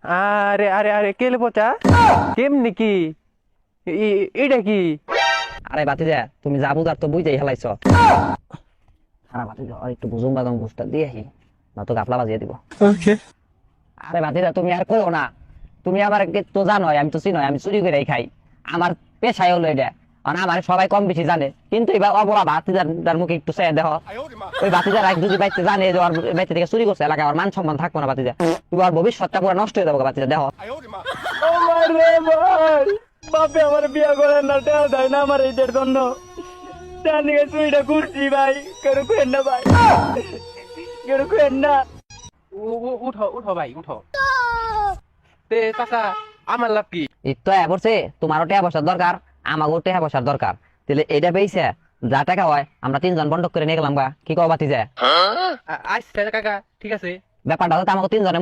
আরে আরে আরে কেলে পচা কেমনি কি এটা কি? আরে বাতিজা তুমি যা বুঝার তো বুঝাই হেলাইছ। আরে বাতিজা আর একটু বুঝুম বাদাম বুঝটা দিয়েহি না তো গাফলা বাজিয়ে দিব। ওকে। আরে বাতিজা তুমি আর কইও না, তুমি আমার তো জানোই আমি তো চিনোই, আমি চুরি করে খাই, আমার পেশাই হলো এটা। আর আমার সবাই কম বেশি জানে, কিন্তু এবার অবলা বাতিজার মুখে একটু চেয়ে দেহ, ওই বাতিজার এক যদি বাইতে জানে যে ওর বাইতে থেকে চুরি করছে, এলাকায় আমার মান সম্মান থাকবো না বাতিজা, তুমি ওর ভবিষ্যৎটা পুরো নষ্ট হয়ে যাবো বাতিজা দেহ। আমার রে ভাই, বাপে আমার বিয়া করেন না, টাকা দেয় না আমার এইটার জন্য। তার নিয়ে চুরিটা করছি ভাই, কেন করেন না ভাই, কেন করেন না। উঠো উঠো ভাই উঠো। তে চাচা আমার লাভ কি? এই তো পড়ছে, তোমারও টাকা পয়সার দরকার, আমাকেও টাকা পয়সার দরকার, তাহলে এটা পেয়েছে যা টাকা হয় আমরা তিনজন বন্ধক করে নিয়ে গেলাম গা, কি কও বাতিজা? আচ্ছা কাকা ঠিক আছে। ব্যাপারটা হচ্ছে আমাকে তিনজনের